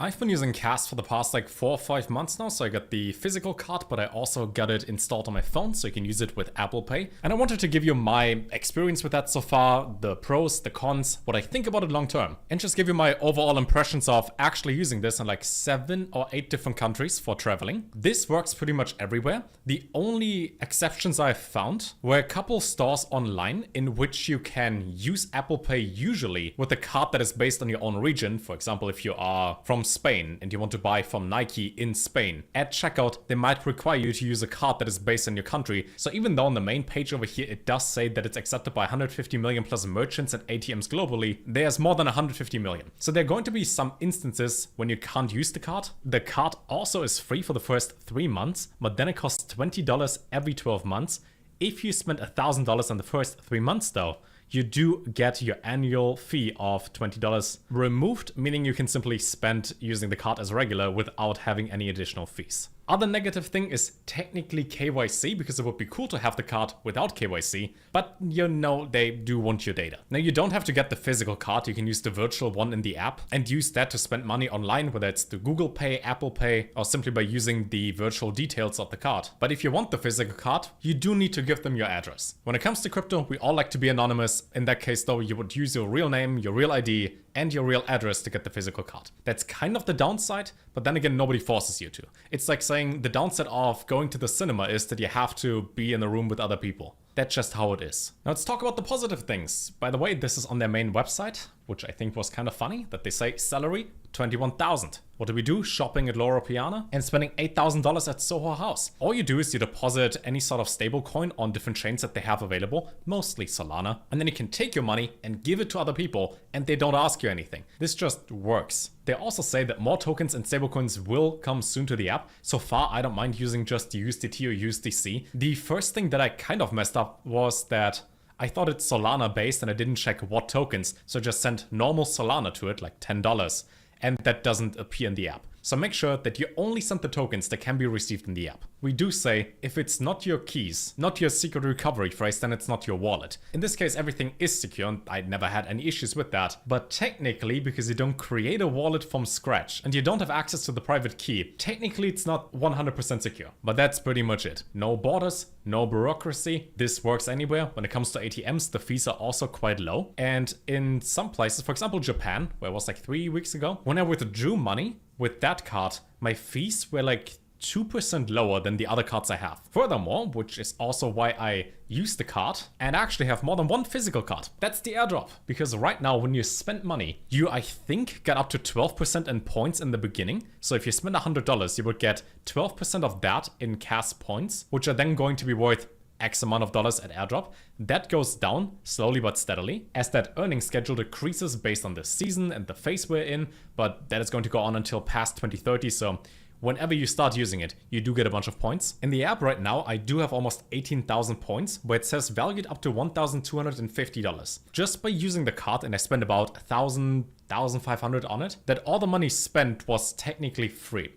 I've been using Kast for the past like 4 or 5 months now, so I got the physical card, but I also got it installed on my phone, so you can use it with Apple Pay. And I wanted to give you my experience with that so far, the pros, the cons, what I think about it long term, and just give you my overall impressions of actually using this in like 7 or 8 different countries for traveling. This works pretty much everywhere. The only exceptions I've found were a couple stores online in which you can use Apple Pay usually with a card that is based on your own region. For example, if you are from Spain and you want to buy from Nike in Spain, at checkout they might require you to use a card that is based on your country. So even though on the main page over here it does say that it's accepted by 150 million plus merchants and ATMs globally, there's more than 150 million. So there are going to be some instances when you can't use the card. The card also is free for the first 3 months, but then it costs $20 every 12 months. If you spend $1,000 in the first 3 months though, you do get your annual fee of $20 removed, meaning you can simply spend using the card as regular without having any additional fees. Other negative thing is technically KYC, because it would be cool to have the card without KYC, but you know they do want your data. Now you don't have to get the physical card, you can use the virtual one in the app and use that to spend money online, whether it's the Google Pay, Apple Pay, or simply by using the virtual details of the card. But if you want the physical card, you do need to give them your address. When it comes to crypto, we all like to be anonymous. In that case though, you would use your real name, your real ID, and your real address to get the physical card. That's kind of the downside, but then again, nobody forces you to. It's like saying the downside of going to the cinema is that you have to be in a room with other people. That's just how it is. Now let's talk about the positive things. By the way, this is on their main website, which I think was kind of funny, that they say salary 21,000. What do we do? Shopping at Loro Piana and spending $8,000 at Soho House. All you do is you deposit any sort of stable coin on different chains that they have available, mostly Solana, and then you can take your money and give it to other people and they don't ask you anything. This just works. They also say that more tokens and stablecoins will come soon to the app. So far, I don't mind using just USDT or USDC. The first thing that I kind of messed up was that I thought it's Solana based and I didn't check what tokens, so just sent normal Solana to it, like $10, and that doesn't appear in the app. So make sure that you only send the tokens that can be received in the app. We do say if it's not your keys, not your secret recovery phrase, then it's not your wallet. In this case, everything is secure and I never had any issues with that. But technically, because you don't create a wallet from scratch and you don't have access to the private key, technically it's not 100% secure. But that's pretty much it. No borders, no bureaucracy. This works anywhere. When it comes to ATMs, the fees are also quite low. And in some places, for example, Japan, where I was like 3 weeks ago, when I withdrew money with that card, my fees were like 2% lower than the other cards I have. Furthermore, which is also why I use the card and actually have more than one physical card, that's the airdrop. Because right now when you spend money, you I think get up to 12% in points in the beginning. So if you spend $100, you would get 12% of that in Kast points, which are then going to be worth X amount of dollars at airdrop. That goes down slowly but steadily as that earning schedule decreases based on the season and the phase we're in, but that is going to go on until past 2030. So whenever you start using it, you do get a bunch of points. In the app right now, I do have almost 18,000 points, where it says valued up to $1,250. Just by using the card, and I spent about 1,500 on it, that all the money spent was technically free.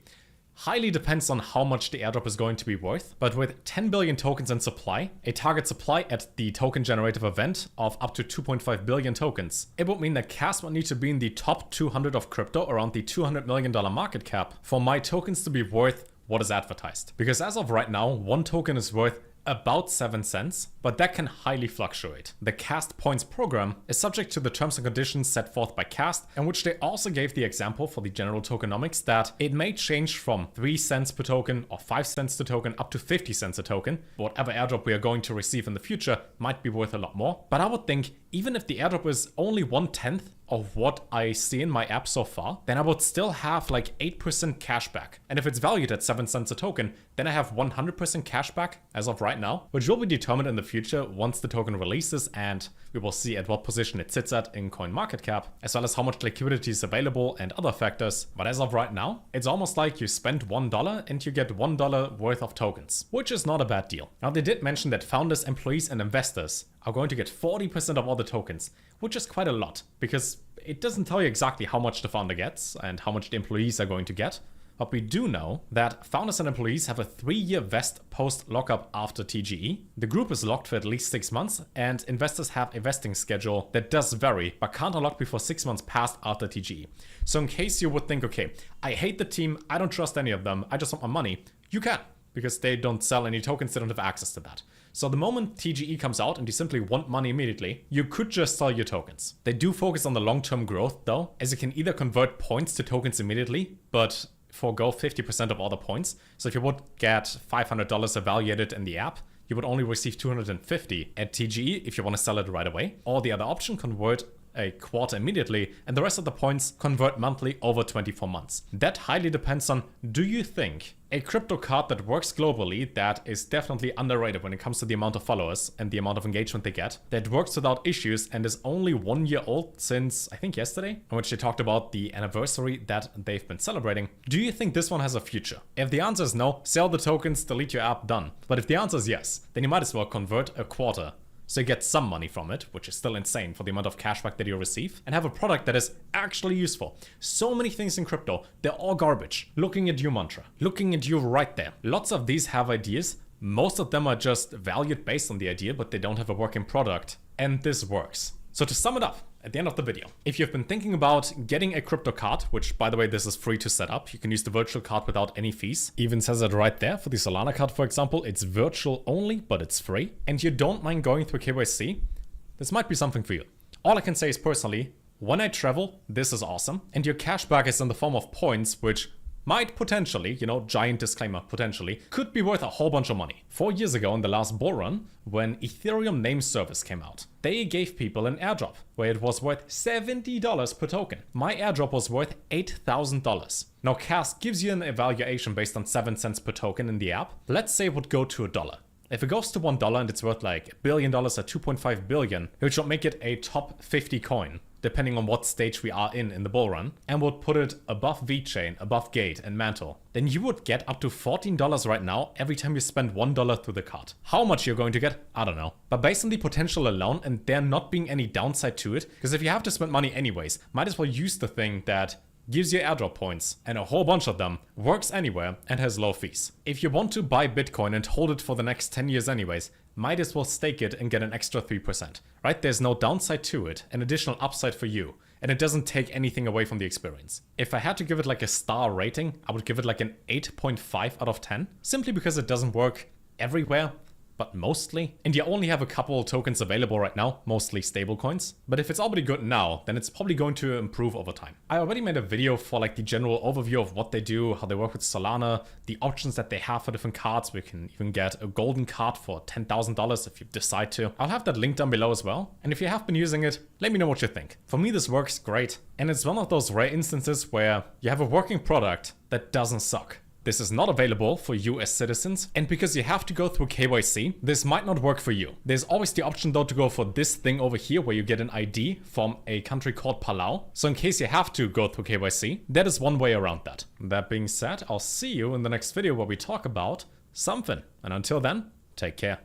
Highly depends on how much the airdrop is going to be worth, but with 10 billion tokens in supply, a target supply at the token generative event of up to 2.5 billion tokens, it would mean that Kast would need to be in the top 200 of crypto, around the $200 million market cap, for my tokens to be worth what is advertised. Because as of right now, one token is worth about 7 cents, but that can highly fluctuate. The Kast Points program is subject to the terms and conditions set forth by Kast, in which they also gave the example for the general tokenomics that it may change from 3 cents per token or 5 cents per token up to 50 cents a token. Whatever airdrop we are going to receive in the future might be worth a lot more. But I would think even if the airdrop is only 1/10 of what I see in my app so far, then I would still have like 8% cashback. And if it's valued at 7 cents a token, then I have 100% cashback as of right now, which will be determined in the future once the token releases and we will see at what position it sits at in CoinMarketCap, as well as how much liquidity is available and other factors. But as of right now, it's almost like you spend $1 and you get $1 worth of tokens, which is not a bad deal. Now they did mention that founders, employees and investors are going to get 40% of all the tokens, which is quite a lot because it doesn't tell you exactly how much the founder gets and how much the employees are going to get. but we do know that founders and employees have a 3-year vest post lockup after TGE. The group is locked for at least 6 months, and investors have a vesting schedule that does vary, but can't unlock before 6 months passed after TGE. So in case you would think, okay, I hate the team, I don't trust any of them, I just want my money, you can, because they don't sell any tokens, they don't have access to that. So the moment TGE comes out and you simply want money immediately, you could just sell your tokens. They do focus on the long-term growth though, as you can either convert points to tokens immediately, but forego 50% of all the points. So if you would get $500 evaluated in the app, you would only receive 250 at TGE if you want to sell it right away. Or the other option, convert a quarter immediately, and the rest of the points convert monthly over 24 months. That highly depends on, do you think a crypto card that works globally, that is definitely underrated when it comes to the amount of followers and the amount of engagement they get, that works without issues and is only 1 year old since, I think yesterday, in which they talked about the anniversary that they've been celebrating, do you think this one has a future? If the answer is no, sell the tokens, delete your app, done. But if the answer is yes, then you might as well convert a quarter, so you get some money from it, which is still insane for the amount of cashback that you receive, and have a product that is actually useful. So many things in crypto, they're all garbage. Looking at you, Mantra. Looking at you right there. Lots of these have ideas. Most of them are just valued based on the idea, but they don't have a working product. And this works. So to sum it up, at the end of the video, if you've been thinking about getting a crypto card, which by the way, this is free to set up, you can use the virtual card without any fees. Even says it right there for the Solana card, for example, it's virtual only, but it's free. And you don't mind going through KYC, this might be something for you. All I can say is personally, when I travel, this is awesome. And your cashback is in the form of points, which might potentially, giant disclaimer, potentially, could be worth a whole bunch of money. 4 years ago in the last bull run, when Ethereum name service came out, they gave people an airdrop where it was worth $70 per token. My airdrop was worth $8,000. Now Kast gives you an evaluation based on 7 cents per token in the app. Let's say it would go to $1. If it goes to $1 and it's worth like $1 billion or 2.5 billion, which would make it a top 50 coin, depending on what stage we are in the bull run, and would put it above VeChain, above Gate and Mantle, then you would get up to $14 right now every time you spend $1 through the card. How much you're going to get, I don't know. But based on the potential alone and there not being any downside to it, because if you have to spend money anyways, might as well use the thing that gives you airdrop points, and a whole bunch of them, works anywhere and has low fees. If you want to buy Bitcoin and hold it for the next 10 years anyways, might as well stake it and get an extra 3%, right? There's no downside to it, an additional upside for you, and it doesn't take anything away from the experience. If I had to give it like a star rating, I would give it like an 8.5 out of 10, simply because it doesn't work everywhere, but mostly. And you only have a couple tokens available right now, mostly stablecoins. But if it's already good now, then it's probably going to improve over time. I already made a video for like the general overview of what they do, how they work with Solana, the options that they have for different cards. We can even get a golden card for $10,000 if you decide to. I'll have that link down below as well. And if you have been using it, let me know what you think. For me, this works great. And it's one of those rare instances where you have a working product that doesn't suck. This is not available for US citizens, and because you have to go through KYC, this might not work for you. There's always the option though to go for this thing over here where you get an ID from a country called Palau. So in case you have to go through KYC, that is one way around that. That being said, I'll see you in the next video where we talk about something. And until then, take care.